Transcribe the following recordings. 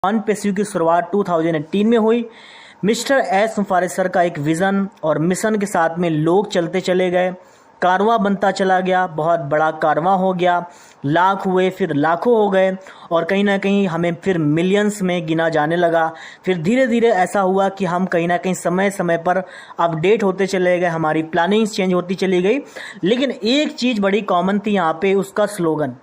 On पेस्यू की शुरुआत 2018 में हुई। मिस्टर एस मुफारिस सर का एक विज़न और मिशन के साथ में लोग चलते चले गए, कारवां बनता चला गया, बहुत बड़ा कारवां हो गया, लाख हुए फिर लाखों हो गए और कहीं ना कहीं हमें फिर मिलियंस में गिना जाने लगा। फिर धीरे धीरे ऐसा हुआ कि हम कहीं ना कहीं समय समय पर अपडेट होते चले गए, हमारी प्लानिंग्स चेंज होती चली गई। लेकिन एक चीज़ बड़ी कॉमन थी यहाँ पे, उसका slogan,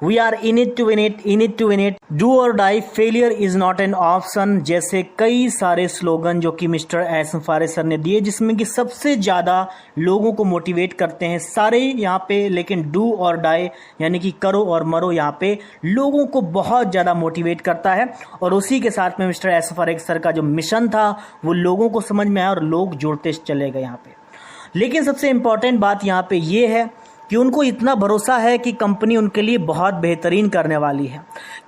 we are in it to win it, in it to win it, do or die, failure is not an option, जैसे कई सारे स्लोगन जो कि मिस्टर एस मुफारिस सर ने दिए, जिसमें कि सबसे ज़्यादा लोगों को मोटिवेट करते हैं सारे यहाँ पे। लेकिन डू और डाई यानी कि करो और मरो यहाँ पे लोगों को बहुत ज़्यादा मोटिवेट करता है। और उसी के साथ में मिस्टर एस मुफारिस सर का जो मिशन था वो लोगों को समझ में आया और लोग जुड़ते चले गए यहाँ पे। लेकिन सबसे इम्पॉर्टेंट बात यहाँ पे ये है कि उनको इतना भरोसा है कि कंपनी उनके लिए बहुत बेहतरीन करने वाली है।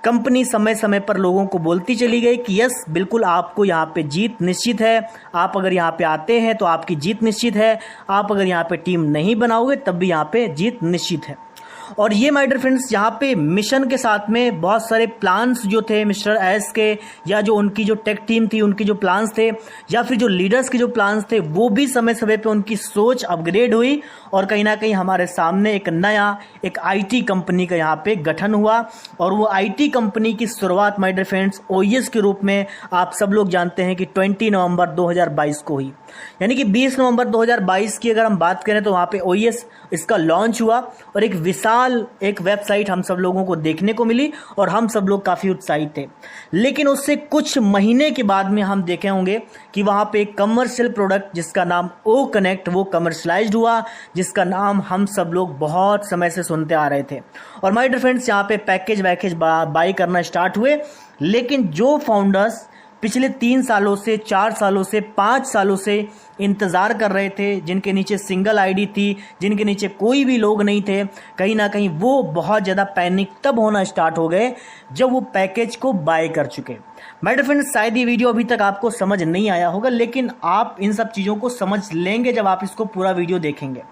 कंपनी समय समय पर लोगों को बोलती चली गई कि यस बिल्कुल आपको यहाँ पे जीत निश्चित है, आप अगर यहाँ पे आते हैं तो आपकी जीत निश्चित है, आप अगर यहाँ पे टीम नहीं बनाओगे तब भी यहाँ पे जीत निश्चित है। और ये माय डियर फ्रेंड्स यहाँ पे मिशन के साथ में बहुत सारे प्लान्स जो थे मिस्टर एस के, या जो उनकी जो टेक टीम थी उनकी जो प्लान्स थे, या फिर जो लीडर्स के जो प्लान्स थे, वो भी समय समय पे उनकी सोच अपग्रेड हुई और कहीं ना कहीं हमारे सामने एक नया एक आईटी कंपनी का यहाँ पे गठन हुआ। और वो आईटी कंपनी की शुरुआत माय डियर फ्रेंड्स ओएस के रूप में आप सब लोग जानते हैं कि 20 नवंबर 2022 को हुई। यानी कि 20 नवंबर 2022 की अगर हम बात करें तो वहाँ पे ओएस इसका लॉन्च हुआ और एक विशाल एक वेबसाइट हम सब लोगों को देखने को मिली और हम सब लोग काफ़ी उत्साहित थे। लेकिन उससे कुछ महीने के बाद में हम देखे होंगे कि वहाँ पे एक कमर्शियल प्रोडक्ट जिसका नाम ओ कनेक्ट वो कमर्शलाइज्ड हुआ, जिसका नाम हम सब लोग बहुत समय से सुनते आ रहे थे। और माय डियर फ्रेंड्स यहाँ पे पैकेज वैकेज बाई करना स्टार्ट हुए। लेकिन जो फाउंडर्स पिछले 3 सालों से 4 सालों से 5 सालों से इंतज़ार कर रहे थे, जिनके नीचे सिंगल आईडी थी, जिनके नीचे कोई भी लोग नहीं थे, कहीं ना कहीं वो बहुत ज़्यादा पैनिक तब होना स्टार्ट हो गए जब वो पैकेज को बाय कर चुके। माय डियर फ्रेंड्स शायद ये वीडियो अभी तक आपको समझ नहीं आया होगा, लेकिन आप इन सब चीज़ों को समझ लेंगे जब आप इसको पूरा वीडियो देखेंगे।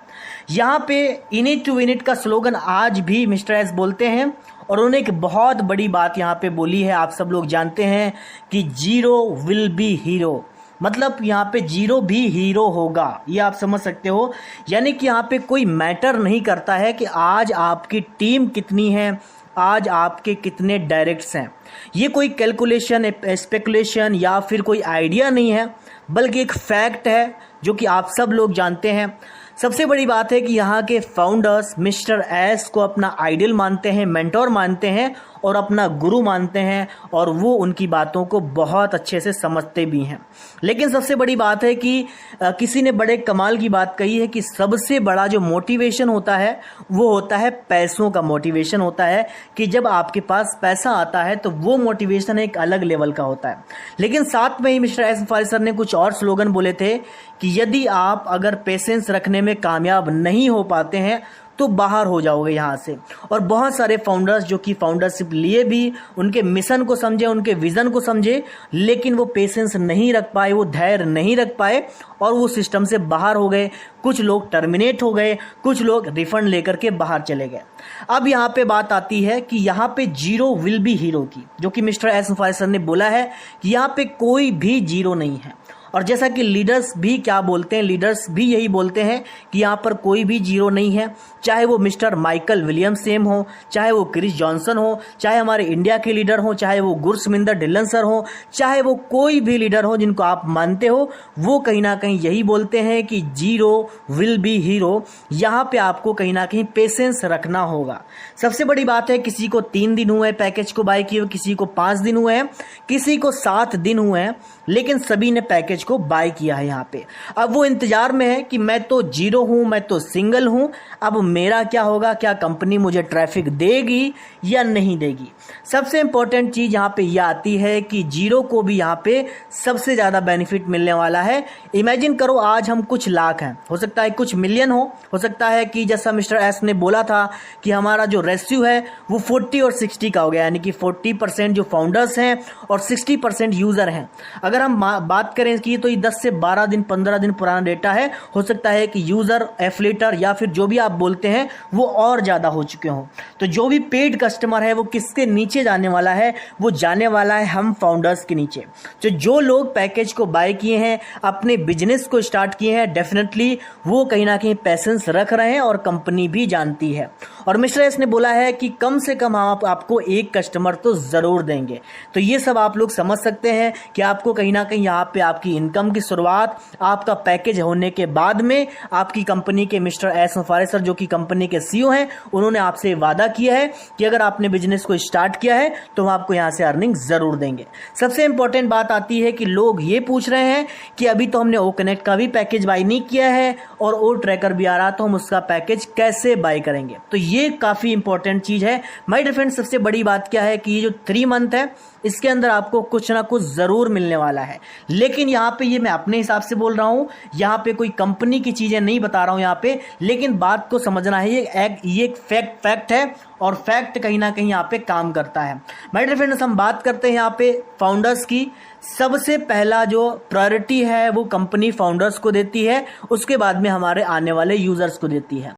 यहाँ पे in it to win it का स्लोगन आज भी मिस्टर एस बोलते हैं और उन्होंने एक बहुत बड़ी बात यहाँ पे बोली है, आप सब लोग जानते हैं कि जीरो विल बी हीरो, मतलब यहाँ पे जीरो भी हीरो होगा, ये आप समझ सकते हो। यानी कि यहाँ पे कोई मैटर नहीं करता है कि आज आपकी टीम कितनी है, आज आपके कितने डायरेक्ट्स हैं। ये कोई कैलकुलेशन स्पेकुलेशन या फिर कोई आइडिया नहीं है, बल्कि एक फैक्ट है जो कि आप सब लोग जानते हैं। सबसे बड़ी बात है कि यहाँ के फाउंडर्स मिस्टर एस को अपना आइडल मानते हैं, मेंटोर मानते हैं और अपना गुरु मानते हैं और वो उनकी बातों को बहुत अच्छे से समझते भी हैं। लेकिन सबसे बड़ी बात है कि किसी ने बड़े कमाल की बात कही है कि सबसे बड़ा जो मोटिवेशन होता है वो होता है पैसों का मोटिवेशन होता है, कि जब आपके पास पैसा आता है तो वो मोटिवेशन एक अलग लेवल का होता है। लेकिन साथ में ही मिस्टर एस मुफारिस सर ने कुछ और स्लोगन बोले थे कि यदि आप अगर पेशेंस रखने में कामयाब नहीं हो पाते हैं तो बाहर हो जाओगे यहाँ से। और बहुत सारे फाउंडर्स जो कि फाउंडरशिप लिए भी, उनके मिशन को समझे, उनके विज़न को समझे, लेकिन वो पेशेंस नहीं रख पाए, वो धैर्य नहीं रख पाए और वो सिस्टम से बाहर हो गए। कुछ लोग टर्मिनेट हो गए, कुछ लोग रिफंड लेकर के बाहर चले गए। अब यहाँ पे बात आती है कि यहाँ पे जीरो विल बी हीरो की, जो कि मिस्टर एस मुफारिस सर ने बोला है कि यहाँ पे कोई भी जीरो नहीं है। और जैसा कि लीडर्स भी क्या बोलते हैं, लीडर्स भी यही बोलते हैं कि यहाँ पर कोई भी जीरो नहीं है, चाहे वो मिस्टर माइकल विलियम्स सेम हो, चाहे वो क्रिस जॉनसन हो, चाहे हमारे इंडिया के लीडर हो, चाहे वो गुरसमिंदर ढिल्लन सर हो, चाहे वो कोई भी लीडर हो जिनको आप मानते हो, वो कहीं ना कहीं यही बोलते हैं कि जीरो विल बी हीरो। यहाँ पे आपको कहीं ना कहीं पेशेंस रखना होगा। सबसे बड़ी बात है, किसी को 3 दिन हुए पैकेज को बाय किए हुए, किसी को 5 दिन हुए हैं, किसी को 7 दिन हुए हैं, लेकिन सभी ने पैकेज को बाय किया है यहाँ पे। अब वो इंतजार में है कि मैं तो जीरो हूं, मैं तो सिंगल हूं, अब मेरा क्या होगा, क्या कंपनी मुझे ट्रैफिक देगी या नहीं देगी। सबसे इंपॉर्टेंट चीज यहाँ पे यह आती है कि जीरो को भी यहाँ पे सबसे ज्यादा बेनिफिट मिलने वाला है। इमेजिन करो आज हम कुछ लाख हैं, हो सकता है कुछ मिलियन हो सकता है कि जैसा मिस्टर एस ने बोला था कि हमारा जो रेशियो है वो 40 और 60 का हो गया, यानी कि 40% जो फाउंडर्स हैं और 60% यूजर हैं। अगर हम बात करें कि की तो ये 10 से 12 दिन 15 दिन पुराना डेटा है। हो सकता है कि यूजर, एफिलिएटर या फिर जो भी आप बोलते हैं वो और ज्यादा हो चुके हों। तो जो भी पेड कस्टमर है वो किसके नीचे जाने वाला है, वो जाने वाला है हम फाउंडर्स के नीचे। तो जो लोग पैकेज को बाय किए हैं, अपने बिजनेस को स्टार्ट किए हैं, डेफिनेटली वो कहीं ना कहीं पैसेंस रख रहे हैं और कंपनी भी जानती है। और मिस्टर एस ने बोला है कि कम से कम हम आपको एक कस्टमर तो जरूर देंगे। तो ये सब आप लोग समझ सकते हैं कि आपको कहीं ना कहीं यहाँ पे आपकी इनकम की शुरुआत आपका पैकेज होने के बाद में आपकी कंपनी के मिस्टर एस मुफारिस सर, जो कि कंपनी के सीईओ हैं, उन्होंने आपसे वादा किया है कि अगर आपने बिजनेस को स्टार्ट किया है तो हम आपको यहाँ से अर्निंग जरूर देंगे। सबसे इंपॉर्टेंट बात आती है कि लोग ये पूछ रहे हैं कि अभी तो हमने ओ कनेक्ट का भी पैकेज बाय नहीं किया है और ओ ट्रैकर भी आ रहा, तो हम उसका पैकेज कैसे बाय करेंगे। तो ये काफी इंपॉर्टेंट चीज है माय डियर फ्रेंड्स। सबसे बड़ी बात क्या है कि ये जो 3 मंथ है इसके अंदर आपको कुछ ना कुछ जरूर मिलने वाला है। लेकिन यहाँ पे ये मैं अपने हिसाब से बोल रहा हूं, यहाँ पे कोई कंपनी की चीजें नहीं बता रहा हूं यहाँ पे, लेकिन बात को समझना है, ये एक फैक्ट है और फैक्ट कहीं ना कहीं यहाँ पे काम करता है। माय डियर फ्रेंड्स, हम बात करते हैं यहाँ पे फाउंडर्स की। सबसे पहला जो प्रायोरिटी है वो कंपनी फाउंडर्स को देती है, उसके बाद में हमारे आने वाले यूजर्स को देती है।